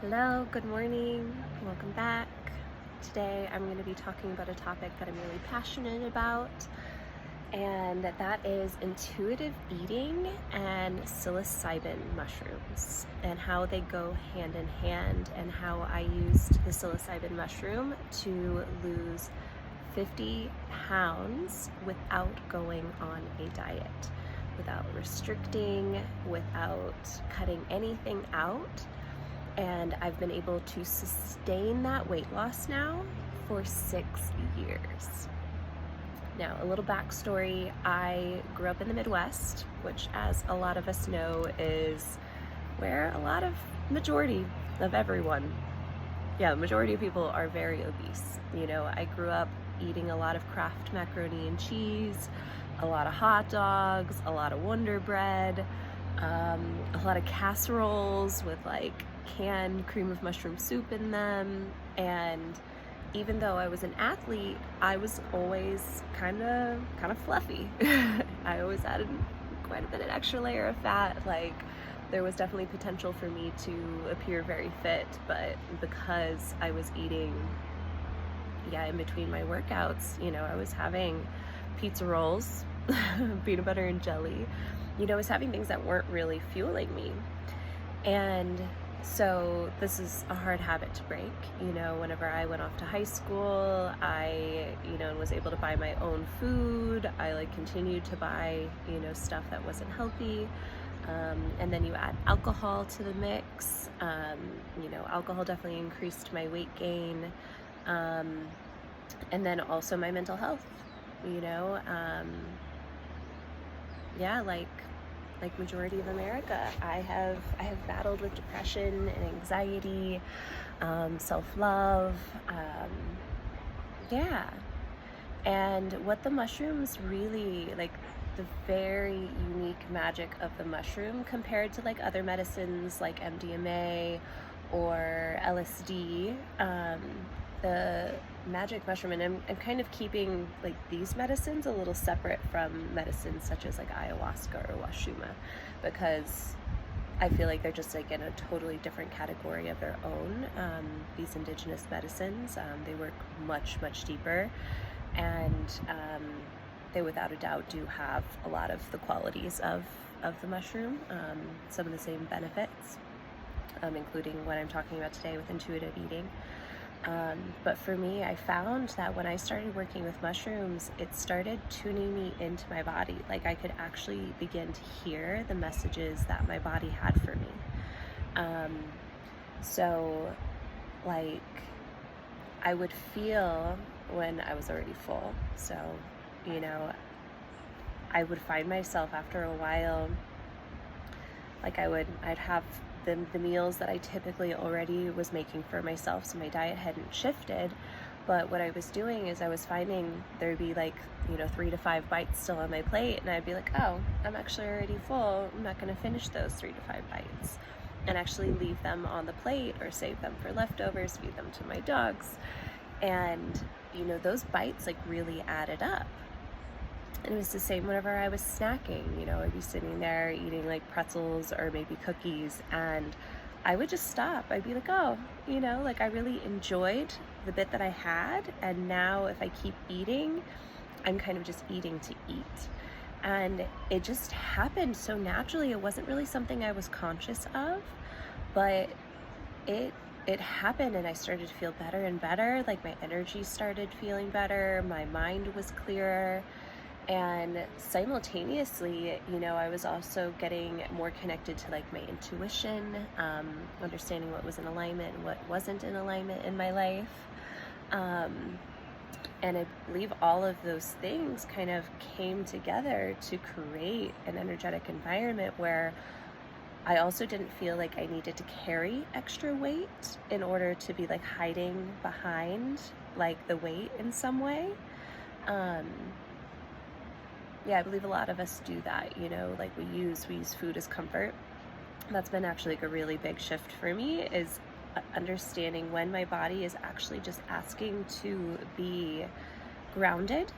Hello, good morning, welcome back. Today I'm going to be talking about a topic that I'm really passionate about, and that is intuitive eating and psilocybin mushrooms and how they go hand in hand, and how I used the psilocybin mushroom to lose 50 pounds without going on a diet, without restricting, without cutting anything out. And I've been able to sustain that weight loss now for 6 years. Now, a little backstory. I grew up in the Midwest, which, as a lot of us know, is where majority of everyone, the majority of people are very obese. I grew up eating a lot of Kraft macaroni and cheese, a lot of hot dogs, a lot of Wonder Bread, a lot of casseroles with canned cream of mushroom soup in them. And even though I was an athlete, I was always kind of fluffy. I always had quite a bit of extra layer of fat. There was definitely potential for me to appear very fit, but because I was eating in between my workouts, I was having pizza rolls, peanut butter and jelly. I was having things that weren't really fueling me. And so this is a hard habit to break. Whenever I went off to high school, I, was able to buy my own food. I continued to buy, stuff that wasn't healthy. And then you add alcohol to the mix. Alcohol definitely increased my weight gain. And then also my mental health, like majority of America, I have battled with depression and anxiety, self-love, and what the mushrooms really, the very unique magic of the mushroom compared to other medicines like MDMA or LSD, the magic mushroom, and I'm kind of keeping these medicines a little separate from medicines such as ayahuasca or washuma, because I feel like they're just in a totally different category of their own. These indigenous medicines, they work much deeper, and they without a doubt do have a lot of the qualities of the mushroom, some of the same benefits, including what I'm talking about today with intuitive eating. But for me, I found that when I started working with mushrooms, it started tuning me into my body. I could actually begin to hear the messages that my body had for me. So I would feel when I was already full. So, I would find myself after a while, I'd have the meals that I typically already was making for myself, so my diet hadn't shifted. But what I was doing is I was finding there'd be 3 to 5 bites still on my plate, and I'd be like, oh, I'm actually already full, I'm not going to finish those 3 to 5 bites, and actually leave them on the plate or save them for leftovers, feed them to my dogs. And those bites really added up. And it was the same whenever I was snacking. I'd be sitting there eating pretzels or maybe cookies, and I would just stop. I'd be like, oh, I really enjoyed the bit that I had, and now if I keep eating, I'm kind of just eating to eat. And it just happened so naturally. It wasn't really something I was conscious of, but it happened, and I started to feel better and better. My energy started feeling better, my mind was clearer. And simultaneously, I was also getting more connected to my intuition, understanding what was in alignment and what wasn't in alignment in my life. And I believe all of those things kind of came together to create an energetic environment where I also didn't feel like I needed to carry extra weight in order to be hiding behind the weight in some way. I believe a lot of us do that, we use food as comfort. That's been actually a really big shift for me, is understanding when my body is actually just asking to be grounded.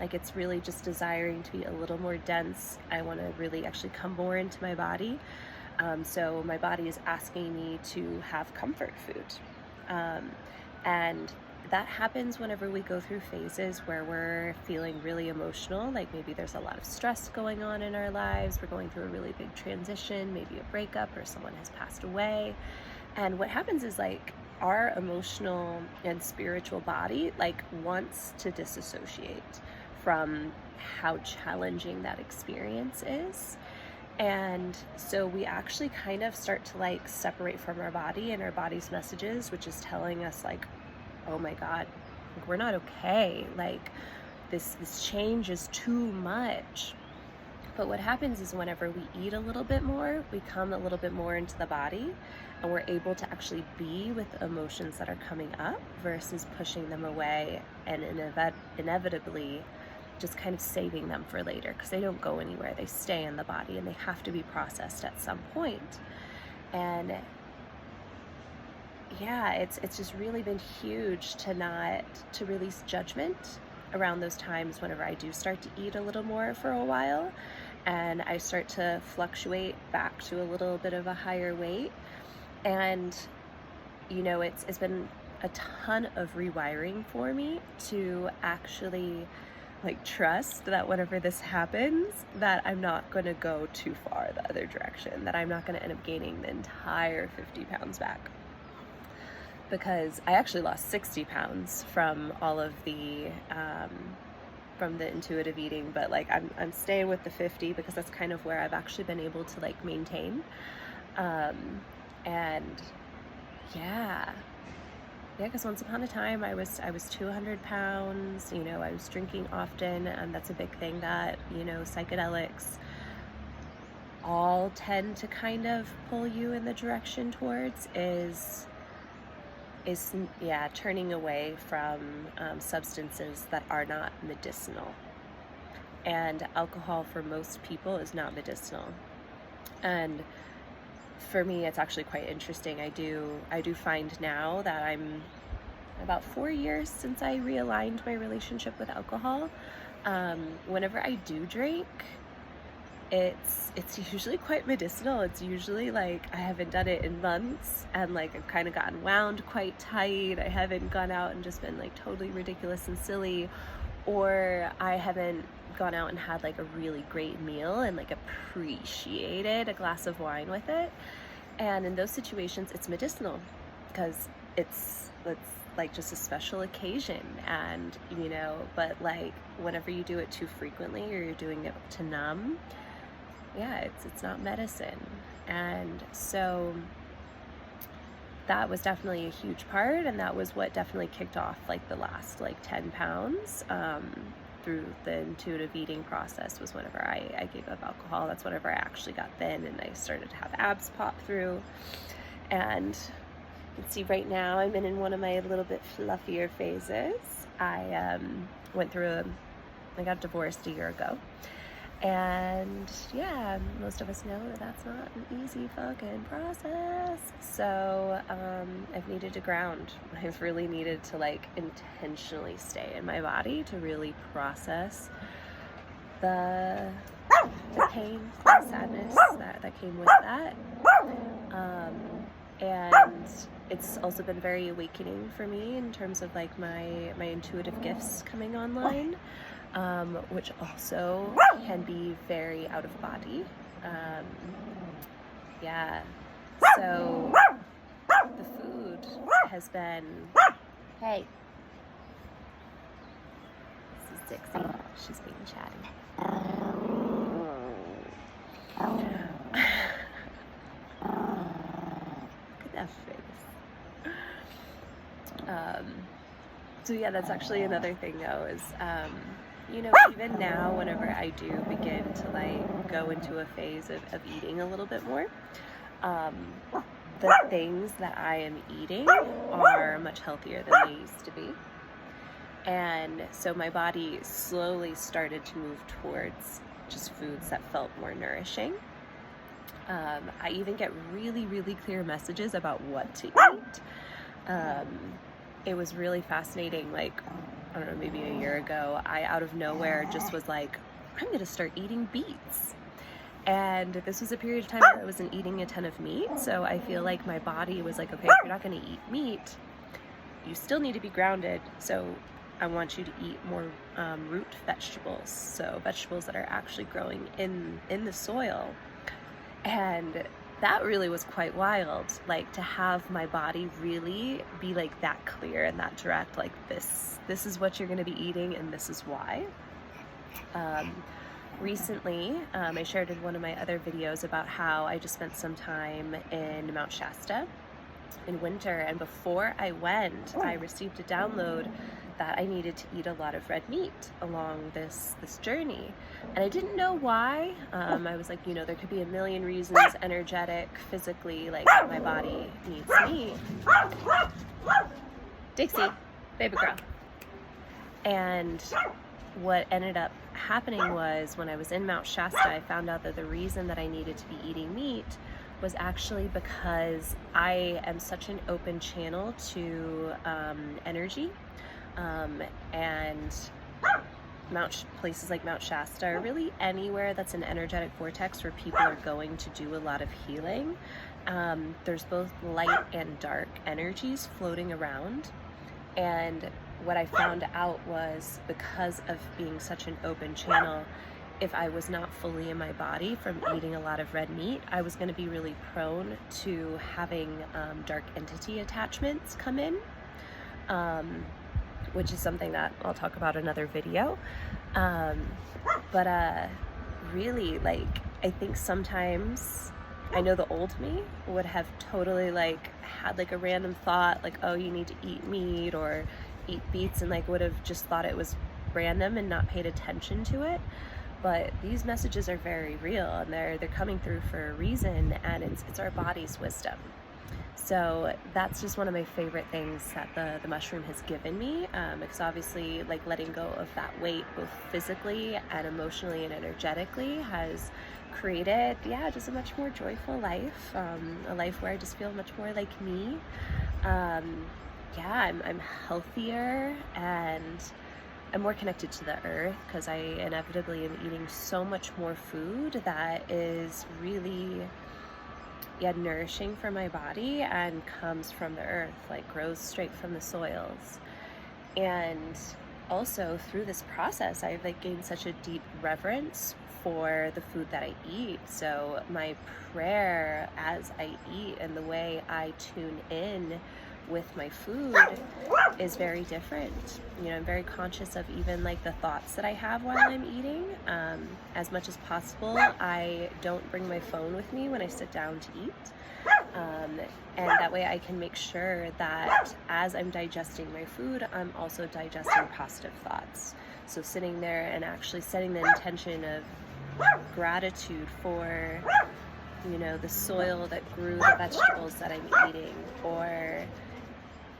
It's really just desiring to be a little more dense. I want to really actually come more into my body. So my body is asking me to have comfort food. And that happens whenever we go through phases where we're feeling really emotional, like maybe there's a lot of stress going on in our lives, we're going through a really big transition, maybe a breakup or someone has passed away. And what happens is like our emotional and spiritual body like wants to disassociate from how challenging that experience is. And so we actually kind of start to like separate from our body and our body's messages, which is telling us like, oh my God, like, we're not okay. Like this change is too much. But what happens is whenever we eat a little bit more, we come a little bit more into the body and we're able to actually be with the emotions that are coming up versus pushing them away and inevitably just kind of saving them for later, because they don't go anywhere. They stay in the body and they have to be processed at some point. And yeah, it's just really been huge to release judgment around those times whenever I do start to eat a little more for a while and I start to fluctuate back to a little bit of a higher weight. And you know, it's been a ton of rewiring for me to actually like trust that whenever this happens, that I'm not going to go too far the other direction, that I'm not going to end up gaining the entire 50 pounds back. Because I actually lost 60 pounds from all of the from the intuitive eating, but like I'm staying with the 50 because that's kind of where I've actually been able to like maintain. And yeah, because once upon a time I was 200 pounds, you know, I was drinking often, and that's a big thing that, you know, psychedelics all tend to kind of pull you in the direction towards is turning away from substances that are not medicinal. And alcohol for most people is not medicinal. And for me, it's actually quite interesting. I do find now that I'm about 4 years since I realigned my relationship with alcohol. Whenever I do drink, it's usually quite medicinal. It's usually like I haven't done it in months and like I've kind of gotten wound quite tight. I haven't gone out and just been like totally ridiculous and silly, or I haven't gone out and had like a really great meal and like appreciated a glass of wine with it. And in those situations it's medicinal because it's like just a special occasion. And you know, but like whenever you do it too frequently or you're doing it to numb, yeah, it's not medicine. And so that was definitely a huge part, and that was what definitely kicked off like the last like 10 pounds through the intuitive eating process, was whenever I gave up alcohol. That's whenever I actually got thin and I started to have abs pop through. And you can see right now I'm in one of my little bit fluffier phases. I got divorced a year ago. And yeah, most of us know that that's not an easy fucking process. So I've needed to ground. I've really needed to like intentionally stay in my body to really process the pain, the sadness that came with that. And it's also been very awakening for me in terms of like my intuitive gifts coming online. Which also can be very out of body. So the food has been, hey, this is Dixie, she's being chatty. Look at that face. So yeah, that's actually another thing though, is you know, even now, whenever I do begin to like go into a phase of eating a little bit more, the things that I am eating are much healthier than they used to be. And so my body slowly started to move towards just foods that felt more nourishing. I even get really, really clear messages about what to eat. It was really fascinating, like, I don't know, maybe a year ago, I out of nowhere just was like, I'm gonna start eating beets. And this was a period of time where I wasn't eating a ton of meat, so I feel like my body was like, okay, if you're not going to eat meat, you still need to be grounded, so I want you to eat more root vegetables, so vegetables that are actually growing in the soil. And that really was quite wild, like to have my body really be like that clear and that direct, like this is what you're going to be eating and this is why. Recently, I shared in one of my other videos about how I just spent some time in Mount Shasta in winter, and before I went, I received a download that I needed to eat a lot of red meat along this journey, and I didn't know why. I was like, you know, there could be a million reasons, energetic, physically, like my body needs meat. Dixie, baby girl. And what ended up happening was when I was in Mount Shasta, I found out that the reason that I needed to be eating meat was actually because I am such an open channel to energy, and places like Mount Shasta, or really anywhere that's an energetic vortex where people are going to do a lot of healing. There's both light and dark energies floating around, and what I found out was, because of being such an open channel, if I was not fully in my body from eating a lot of red meat, I was going to be really prone to having dark entity attachments come in, which is something that I'll talk about in another video. But really, like, I think sometimes, I know the old me would have totally like had like a random thought like, oh, you need to eat meat or eat beets, and like would have just thought it was random and not paid attention to it. But these messages are very real, and they're coming through for a reason, and it's our body's wisdom. So that's just one of my favorite things that the mushroom has given me, because obviously, like, letting go of that weight, both physically and emotionally and energetically, has created, just a much more joyful life, a life where I just feel much more like me. I'm healthier, and I'm more connected to the earth, because I inevitably am eating so much more food that is really nourishing for my body and comes from the earth, like grows straight from the soils. And also through this process, I've like gained such a deep reverence for the food that I eat. So my prayer as I eat and the way I tune in with my food is very different. You know, I'm very conscious of even like the thoughts that I have while I'm eating. As much as possible, I don't bring my phone with me when I sit down to eat. And that way I can make sure that as I'm digesting my food, I'm also digesting positive thoughts. So sitting there and actually setting the intention of gratitude for, you know, the soil that grew the vegetables that I'm eating, or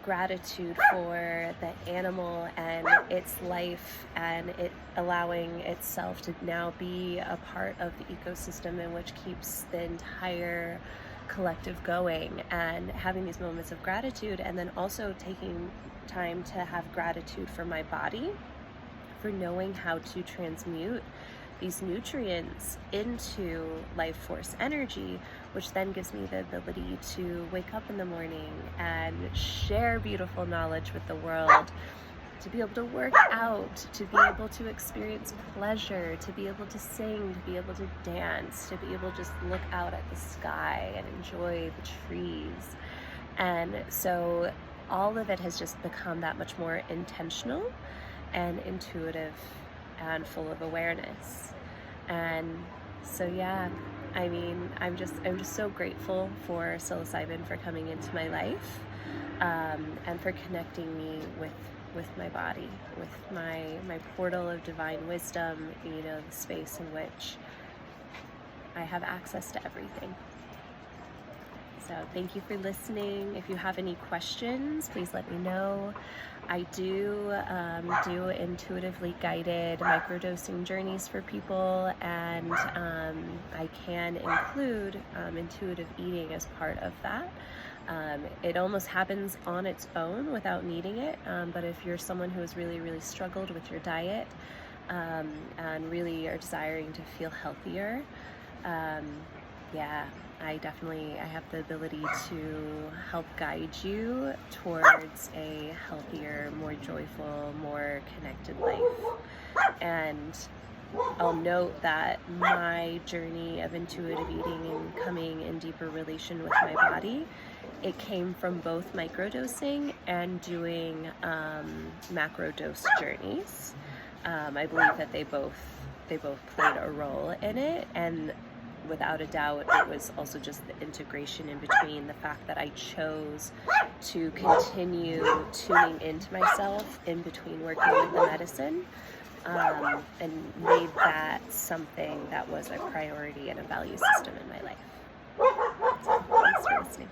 gratitude for the animal and its life and it allowing itself to now be a part of the ecosystem in which keeps the entire collective going, and having these moments of gratitude, and then also taking time to have gratitude for my body, for knowing how to transmute these nutrients into life force energy, which then gives me the ability to wake up in the morning and share beautiful knowledge with the world, to be able to work out, to be able to experience pleasure, to be able to sing, to be able to dance, to be able to just look out at the sky and enjoy the trees. And so all of it has just become that much more intentional and intuitive and full of awareness. And so I mean, I'm just so grateful for psilocybin for coming into my life, and for connecting me with my body, with my portal of divine wisdom, you know, the space in which I have access to everything. So thank you for listening. If you have any questions, please let me know. I do intuitively guided microdosing journeys for people, and I can include intuitive eating as part of that. It almost happens on its own without needing it, but if you're someone who has really, really struggled with your diet, and really are desiring to feel healthier, Yeah, I have the ability to help guide you towards a healthier, more joyful, more connected life. And I'll note that my journey of intuitive eating and coming in deeper relation with my body, it came from both microdosing and doing macro dose journeys. I believe that they both played a role in it, and without a doubt, it was also just the integration in between, the fact that I chose to continue tuning into myself in between working with the medicine, and made that something that was a priority and a value system in my life. So, thanks for listening.